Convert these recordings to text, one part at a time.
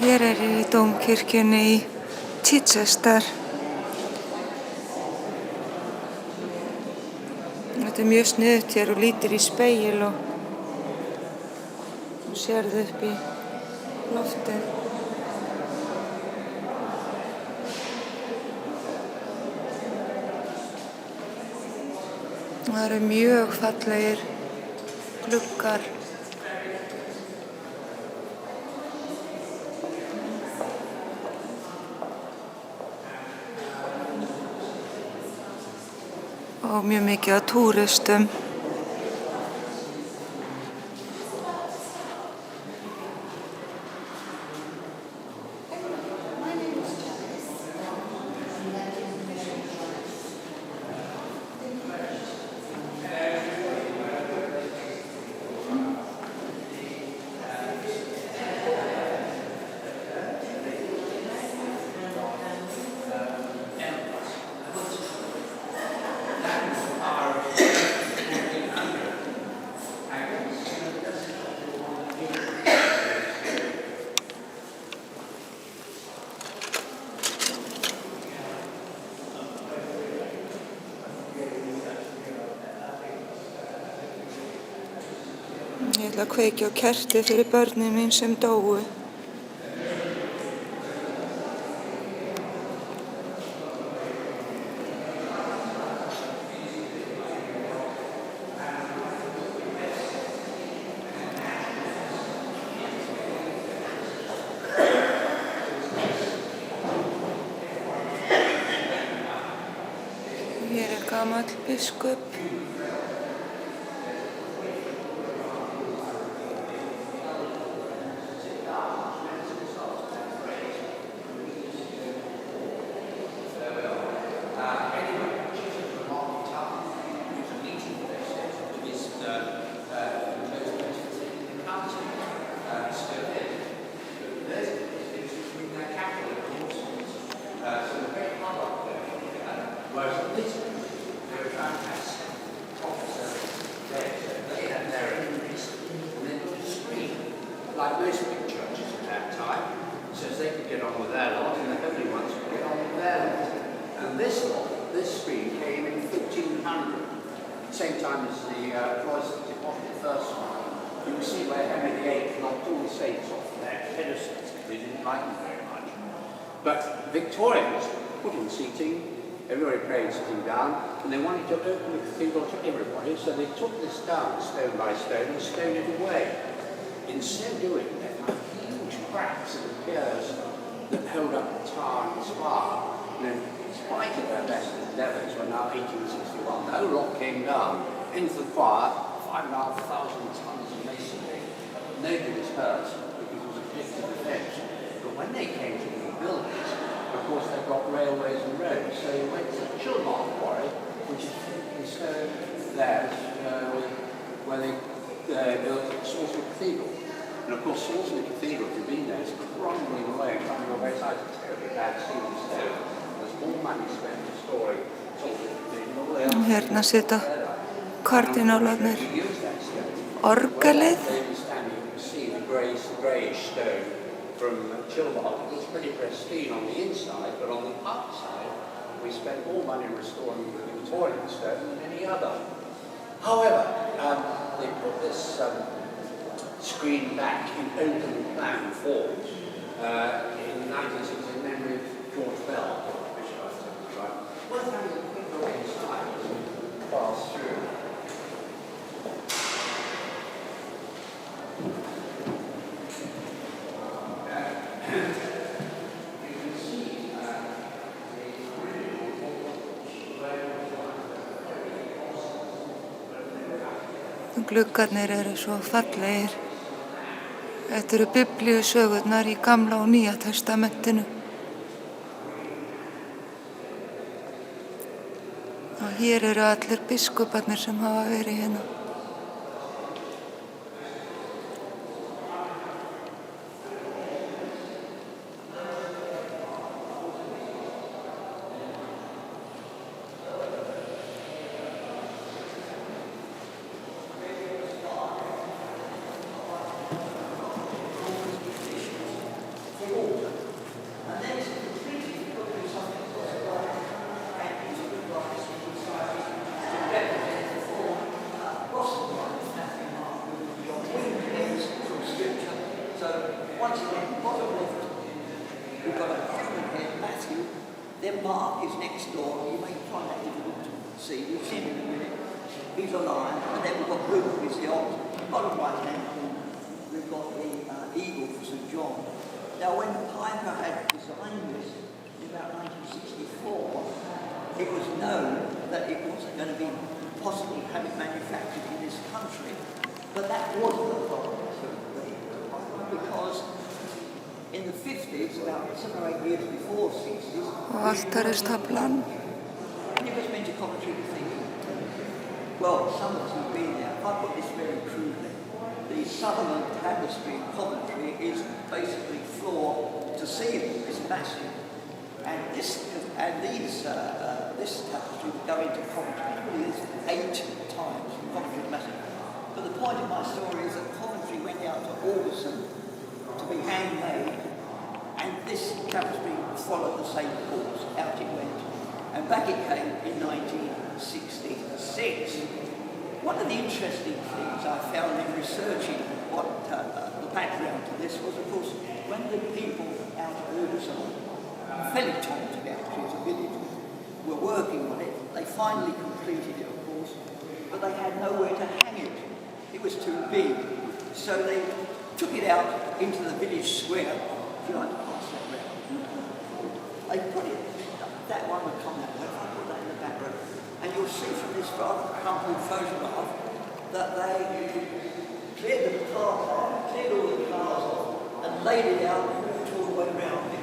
Hér er ég í Dómkirkjunni í Chichester. Þetta er mjög sniðugt hér og lítur í spegil og sérðu upp í loftið. Það eru mjög fallegir gluggar. Og mjög mikið af túristum. Ég ætla að kveikja á kerti fyrir börnin mín sem dóu. Hér er gamall biskup. Like most big churches at that time, so as they could get on with their lot and the holy ones could get on with their lot. And this screen came in 1400, same time as the Protestant deposit, the first one. You can see where Henry VIII knocked all the saints off their pedestals because they didn't like them very much. But Victorians put in seating, everybody prayed sitting down, and they wanted to open the cathedral to everybody, so they took this down stone by stone and stoned it away. In so doing, they found huge cracks in the piers that held up the tower and the spire. And in spite of their best endeavours, when now 1861, the whole lot came down into the choir, 5,500 tons of masonry. Nobody was hurt because it was a predicted event. But when they came to rebuild it, of course they got railways and roads, so they went to the Chilmarth quarry, which is in stone there, where they built Salisbury Cathedral. And of course Salisbury Cathedral, if you've been there, is crumbling away, coming away. It's a terribly bad scene of stone. There's all manuscript restoring Salisbury Cathedral. Hérna sita kardínálarnir. Orgelið. You can see the greyish stone from Chilmarth. It was pretty pristine on the inside, but on the outside we spent more money restoring the Victorian stone than any other. However, they put this screen back in open plan form in 1960 in memory of George Bell, Bishop of Temple. Worth having a quick look inside as we pass through. Gluggarnir eru svo fallegir. Þetta eru biblíusögurnar í Gamla og Nýja testamentinu. Og hér eru allir biskuparnir sem hafa verið hérna. once again, bottom left, we've got a pyramid head, Matthew. Then Mark is next door. You may find that difficult to see. We'll see him in a minute. He's a lion. And then we've got Luke, who's the old bottom right hand. We've got the eagle for St. John. Now, when Piper had designed this in about 1964, it was known that it wasn't going to be possible to have it manufactured in this country. But that wasn't a problem, because in the 50s, about 7 or 8 years before 60s, Og altaristaflan. and you've just been to Coventry to think, well, some of us have been there. If I put this very crudely, the Sutherland Tapestry in Coventry is basically floor to ceiling. It's massive. And this tapestry would go into Coventry is 8 times. Coventry is massive. But the point of my story is that Coventry went out to Alderson to be handmade, and this tapestry followed the same course. Out it went. And back it came in 1966. One of the interesting things I found in researching what the background to this was, of course, when the people out of Alderson, Felliton to be actually as a village, were working on it, they finally completed it, of course, but they had nowhere to hang it. It was too big. So they took it out into the village square. If you like to pass that round. They put it, that one would come that way, I put that in the back row. And you'll see from this rather crumpled photograph that they cleared the car park, cleared all the cars off, and laid it out and walked all the way around it.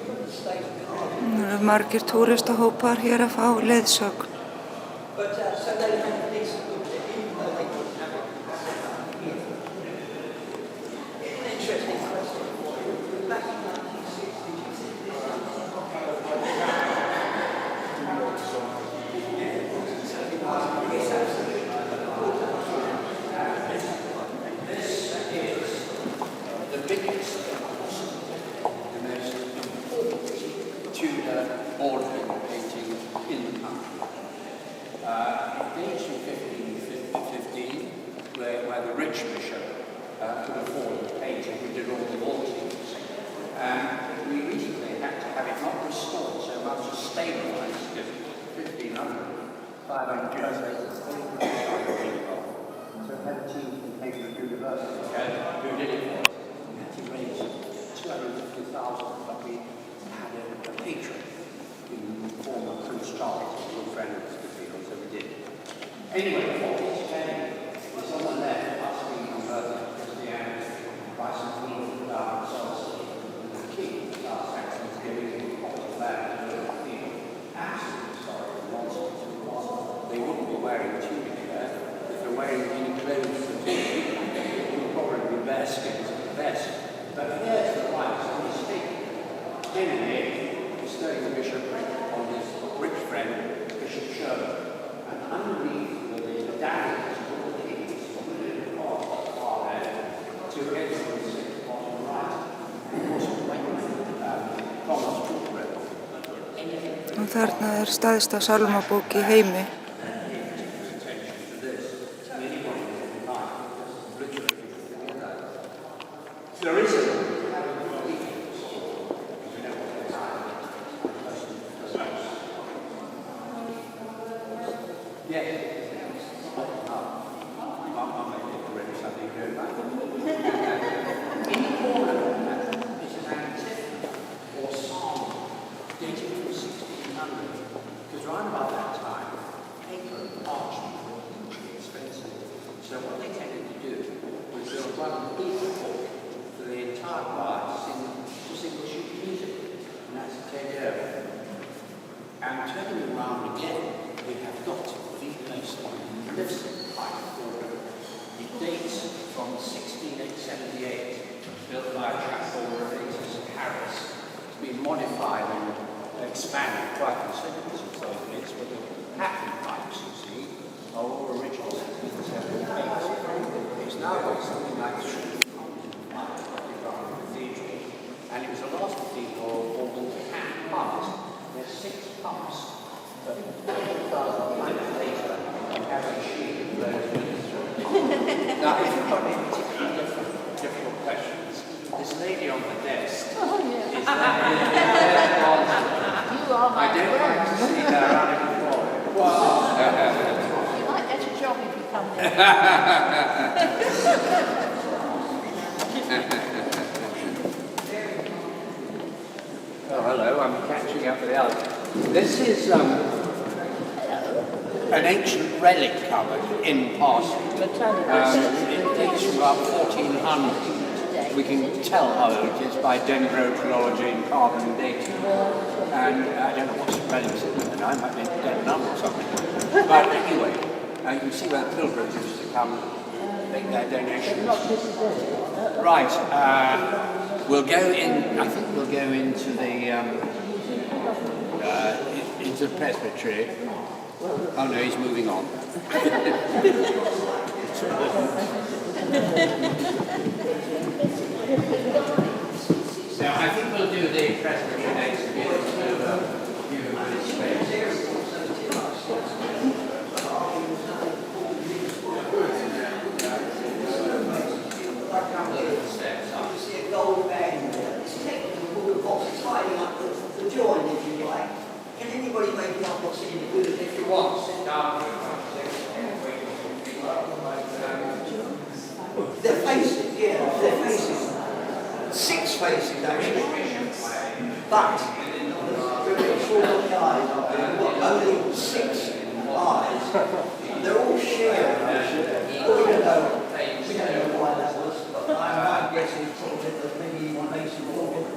The state of cars. Það eru margir túristahópar hér að fá leiðsögn. But so they had this look at it, even though they couldn't have it here. An interesting question for you. Back in 1960, This is the biggest, the most important Tudor baldwin painting in the country. It dates from 1515, where the rich bishop could afford the painting. We did all the vaultings. We recently had to have it not restored so much as stabilised, because 500 years later, so we had a team from Cambridge University who did it for us. We had to raise 250,000, but we had a patron in the form of Prince Charles, a good friend of the field, so we did. Anyway, what he's saying is on the left, us being converted to Christianity by some people without themselves, the king, Saxons giving him a lot of land to the field. Absolutely historical nonsense. They wouldn't be wearing tunic there. If they're wearing any clothes for tunic, it would probably be bearskins at the best. But here to the right is a mistake. Kennedy bestowing the bishopric on his rich friend, Bishop Sherman. And underneath the dowries of all the kings, from the little cross at the far end to Edward VI bottom right. And of course, when Thomas Cook wrote anything. Og þarna staðista sálmabók í heimi. There is a Now, if you've got any particularly difficult questions, This lady on the desk Oh, yeah. is there. You are my I don't friend. like to see her unemployed. You might get a job if you come there. Oh, hello, I'm catching up with the others. This is an ancient relic cupboard in Parsons. It dates from about 1400. We can tell how old it is by dendrochronology and carbon dating. And I don't know what's the relics in there, I might be dead nun or something. But anyway, you can see where the pilgrims used to come make their donations. Right, we'll go in, I think we'll go into the presbytery. Oh no, he's moving on. So I think we'll do the presbytery next to get into a view of this space. See a gold band. It's technically called a box. It's hiding up the join, if you like. Can anybody make it up what's in it with it if you want? They're faces, yeah, they're faces. 6 faces actually. But the short of the eyes are there. We've got only 6 eyes. They're all shared. We don't know why that was. But I'm guessing probably that maybe one makes it all look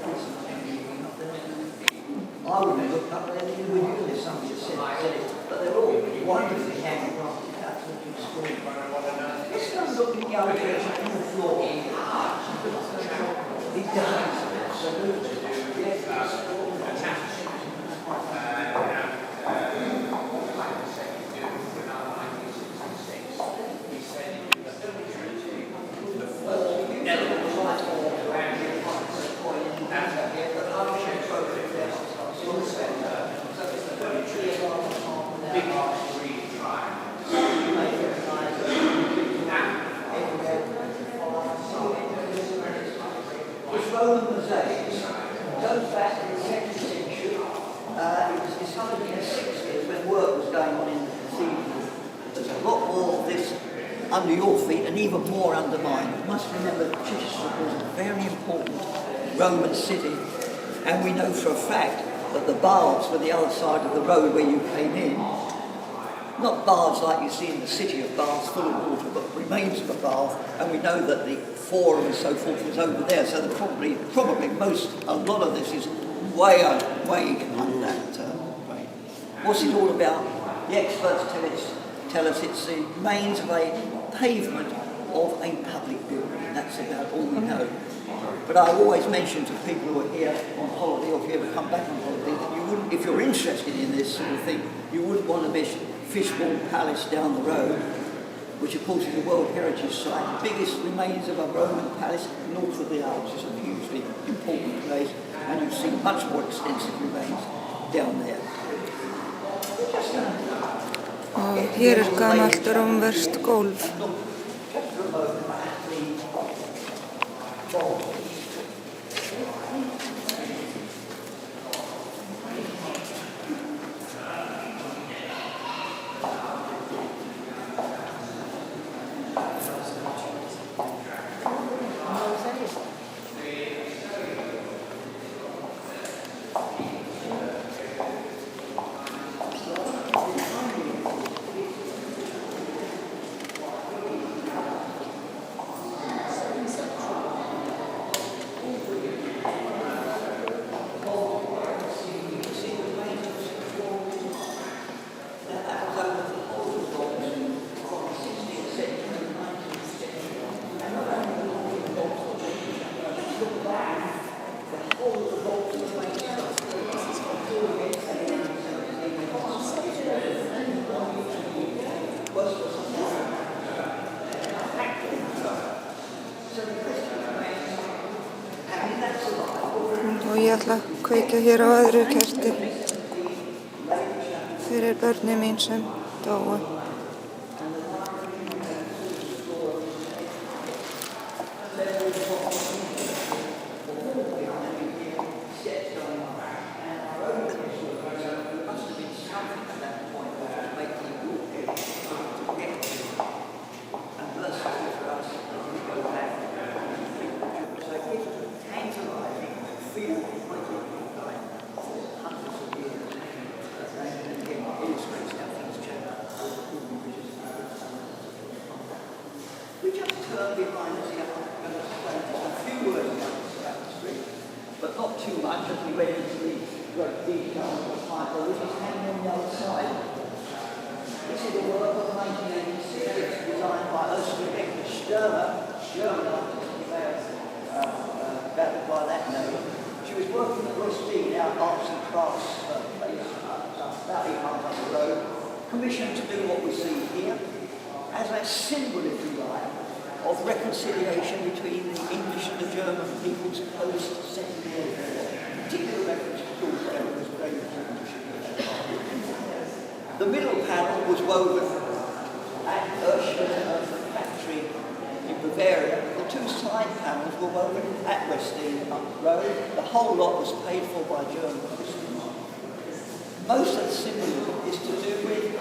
I wouldn't look up there and we knew there's somebody that said it, but they're all wonderfully handcrafted. That's what you score. Let's go and look at the old church on the floor. It does, absolutely. Roman mosaics goes back to the 2nd century. It was discovered in the 60s when work was going on in the cathedral. There's a lot more of this under your feet and even more under mine. You must remember that Chichester was a very important Roman city, and we know for a fact that the baths were the other side of the road where you came in. Not baths like you see in the city of Bath full of water, but remains of a bath, and we know that the forum and so forth was over there, so probably a lot of this is way under that way. What's it all about? The experts tell us it's the remains of a pavement of a public building. That's about all we know. But I always mention to people who are here on holiday or if you ever come back on holiday that you wouldn't, if you're interested in this sort of thing, you wouldn't want to miss Fishbourne Palace down the road, which of course is a World Heritage Site, the biggest remains of a Roman palace north of the Alps. It's a hugely important place, and you see much more extensive remains down there. Og hér gamalt rómverskt gólf. Og ég ætla að kveikja hér á öðru kerti fyrir börnin mín sem dóu. We just turn behind us here and explain just a few words about the street, but not too much as we went into the great detail of the title, which is hanging on the other side. This is a work of 1986, designed by Rebecca Sturmer, German artist, you may have gathered by that name. She was working at Westdean, our arts and crafts place, about 8 miles up the road, commissioned to do what we see here, as a symbol, if you like, of reconciliation between the English and the German peoples post-Second World War. Particular reference to George Taylor was very important. The middle panel was woven at Ursula factory in Bavaria. The two side panels were woven at Westdean up the road. The whole lot was paid for by German Christians. Most of the symbolism is to do with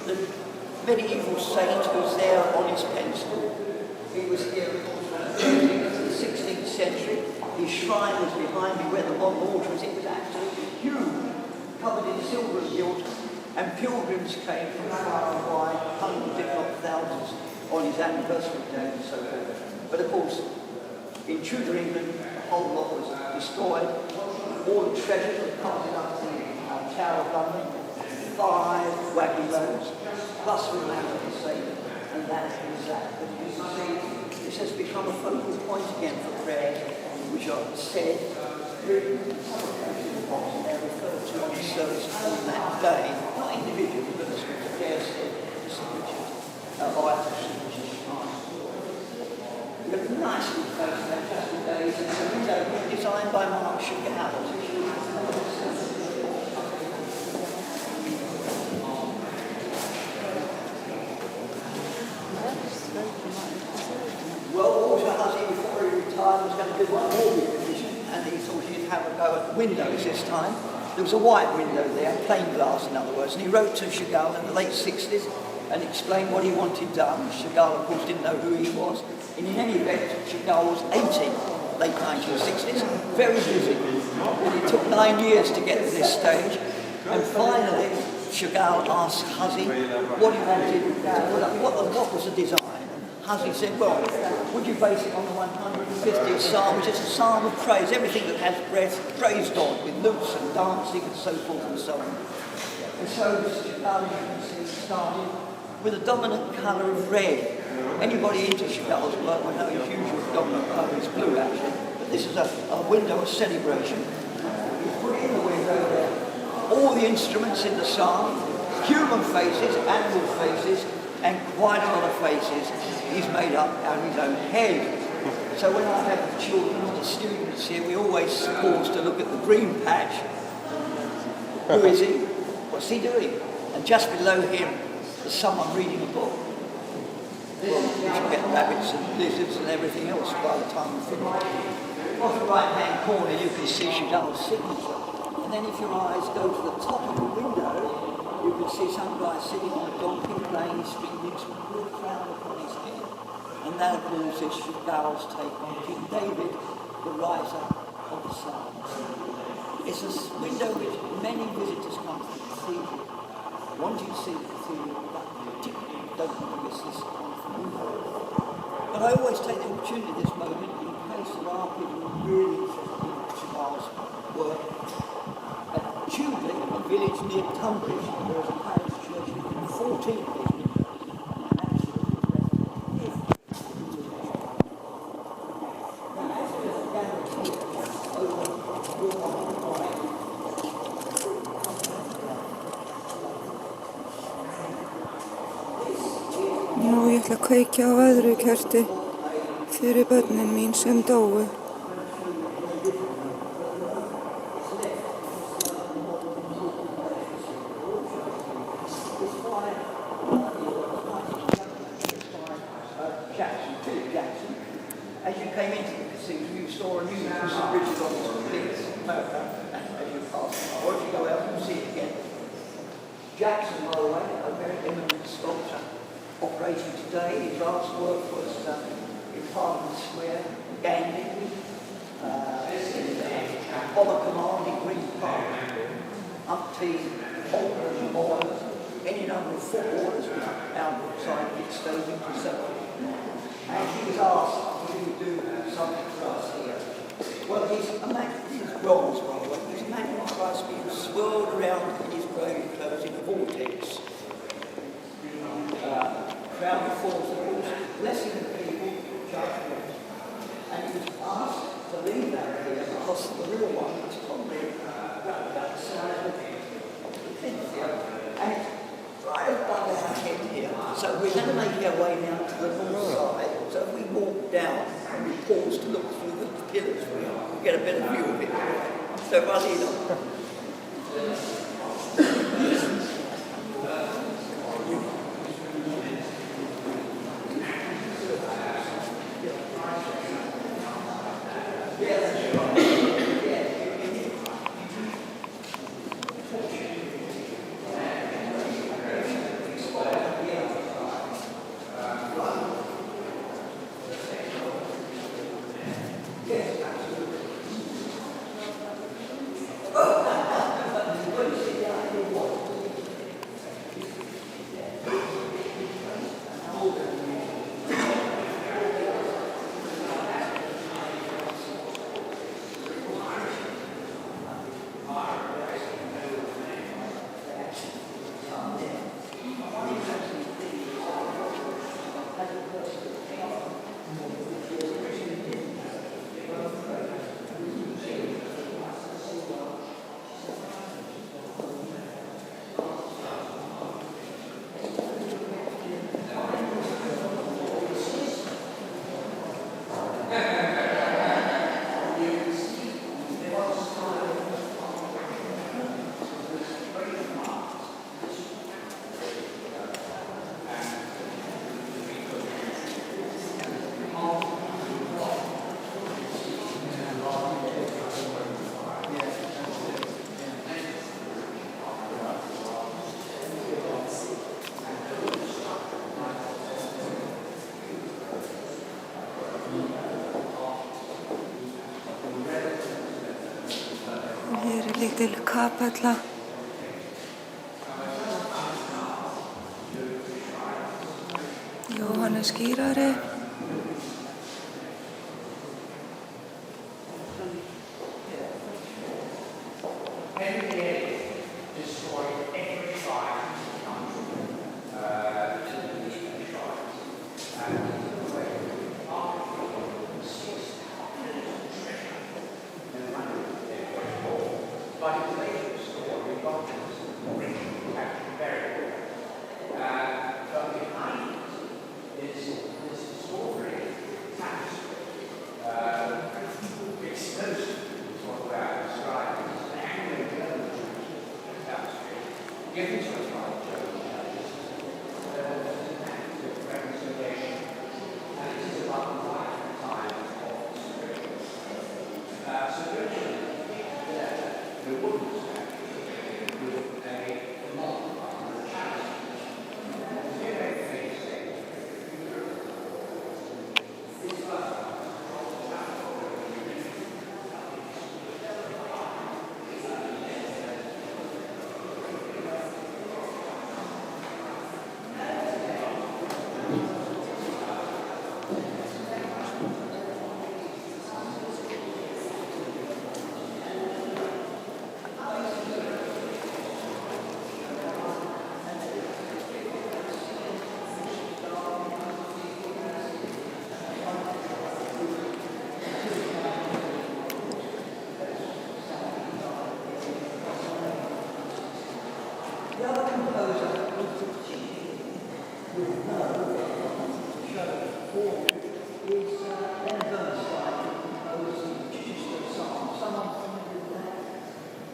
the medieval saint who was there on his pencil. He was here, of course, in the 16th century. His shrine was behind me where the modern altar is. It was absolutely huge, covered in silver and gilt, and pilgrims came from far and wide, hundreds if not thousands, on his anniversary day and so forth. But of course, in Tudor England, the whole lot was destroyed. All the treasures were carted up to the Tower of London, 5 wagon loads, plus the land of the Saviour, and that is that. But you can see, this has become a focal point again for prayers, which are said, really, and they're referred to on the service on that day, not individually, but as Mr. Dare said, the signature, Arthur signature shrine. We've got a nice little place of fantastic days, and it's a window designed by Marc Chagall. Well, Walter Hussey, before he retired, was going to do one more revision, and he thought he'd have a go at windows this time. There was a white window there, plain glass in other words, and he wrote to Chagall in the late 60s and explained what he wanted done. Chagall, of course, didn't know who he was. And in any event, Chagall was 80, late 1960s, very busy. And it took 9 years to get to this stage. And finally, Chagall asked Hussey what he wanted to put up, what was the design. Hussey said, well, would you base it on the 150th Psalm, which is a psalm of praise, everything that has breath, praise God, with lutes and dancing and so forth and so on. And so Mr. Chagall, you can see, started with a dominant colour of red. Anybody into Chagall's work will know his usual dominant colour is blue, actually. But this is a window of celebration. He put in the window there all the instruments in the psalm, human faces, animal faces, and quite a lot of faces he's made up out of his own head. So when I have the children and the students here, we always pause to look at the green patch. Who is he? What's he doing? And just below him is someone reading a book. Well, we should get rabbits and lizards and everything else by the time we finish. Off the right-hand corner you can see Chagall's signature. And then if your eyes go to the top of the window, you can see some guy sitting on a donkey playing his stringings with a blue crown upon his head. And that, of course, is Chagall's take on King David, the riser of the Psalms. It's a window which many visitors come to the cathedral, wanting to see the cathedral, but particularly don't want to miss this wonderful window. But I always take the opportunity at this moment, in case there are people who are really interested in Chagall's work. At Tudley, a village near Tunbridge, there is a parish church with 14 people. Nú, ég ætla að kveikja á öðru kerti fyrir börnin mín sem dóu. As you came into the cathedral, you saw a new St. Richard on the Plinth, as you passed. Or if you go out, you'll see it again. Jackson, by the way, a very eminent sculptor, operating today. His last work was in Parliament Square, Gandhi, Bomber Command in Green Park, umpteen Alderman Moore, any number of footballers outside the stadium and so on. course, the real one was probably about the size of the fence here. And it's right above our head here. So we're going to make our way now to the north side. So if we walk down and we pause to look through the pillars, we'll get a better view of it. So if I lead on. Hér er lítil kapella. Jóhannes skírari.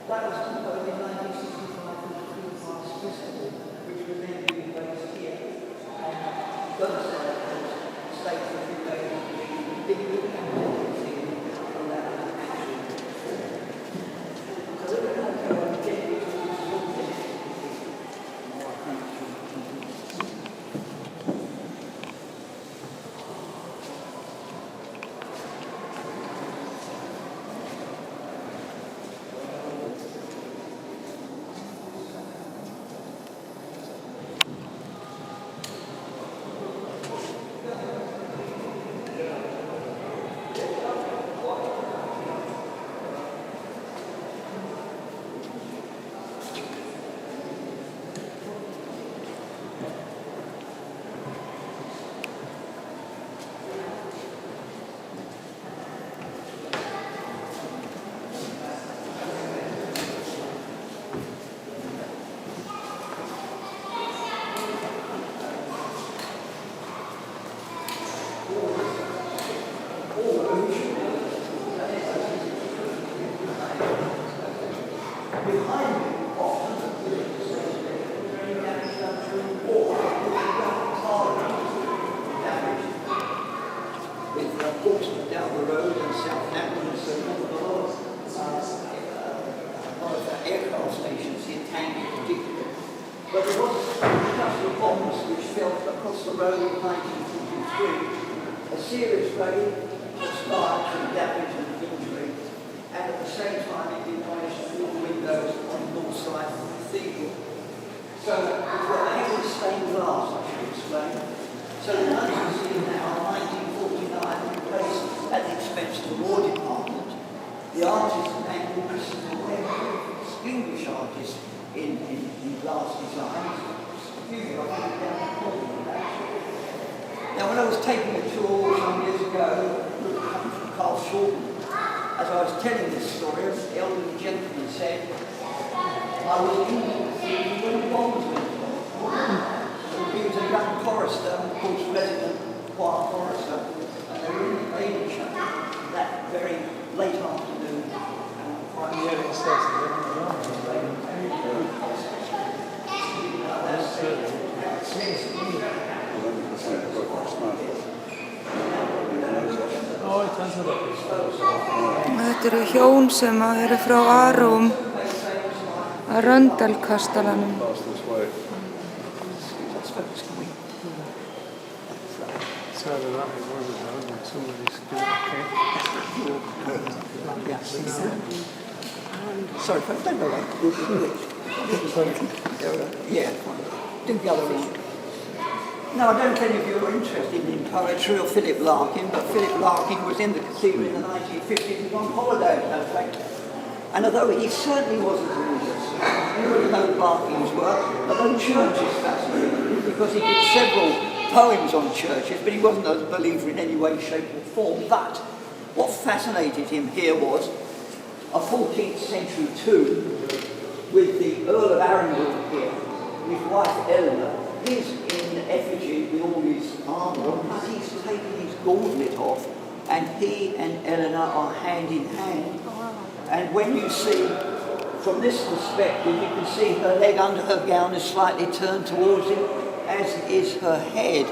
That was composed in 1965 for the Queen's Arts Festival, which was then being based here. And Burnside was states that we made a big campaign on that. So they were not going to get it to Portsmouth down the road and Southampton and so on. One of the aircraft stations in Tangier in particular. But there was industrial bombs which fell across the road in 1943. A serious rain expired from damage and injury, and at the same time it demolished all the windows on the north side of the cathedral. So we've got heavy stained glass, I should explain. So the nuns you see now, 1949, replaced at the expense of the War Department. The artist named Christopher Webb, English artist in glass designs. Now when I was taking a tour some years ago, coming from Carl Shorten, as I was telling this story, an elderly gentleman said, I was in when the bombs went off. He was a young chorister, of course resident choir chorister, and they were in the baby show that very late afternoon. Þetta eru hjón sem eru frá Arum að Röndalkastalanum. Sorry, don't go away. Yeah, do the other one. Now, I don't know if any of you are interested in poetry or Philip Larkin, but Philip Larkin was in the cathedral in the 1950s on holiday, in fact. And although he certainly wasn't religious, you would know Larkin's work, although churches fascinated him because he did several poems on churches, but he wasn't a believer in any way, shape or form. But what fascinated him here was a 14th century tomb with the Earl of Arundel here, his wife Eleanor. He's in effigy with all his armour, but he's taken his gauntlet off, and he and Eleanor are hand in hand. And when you see, from this perspective, you can see her leg under her gown is slightly turned towards him, as is her head.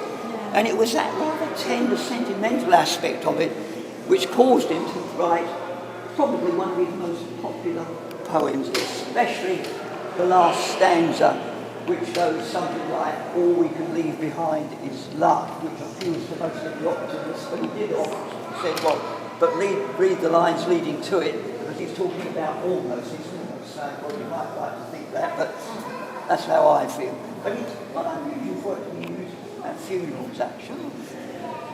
And it was that rather tender, sentimental aspect of it which caused him to write probably one of his most popular poems, especially the last stanza, which goes something like, all we can leave behind is love, which appeals to most of the optimists, but he did often say, well, but read the lines leading to it, because he's talking about almost, he's almost saying, well, you might like to think that, but that's how I feel. But it's not unusual for it to be used at funerals, actually.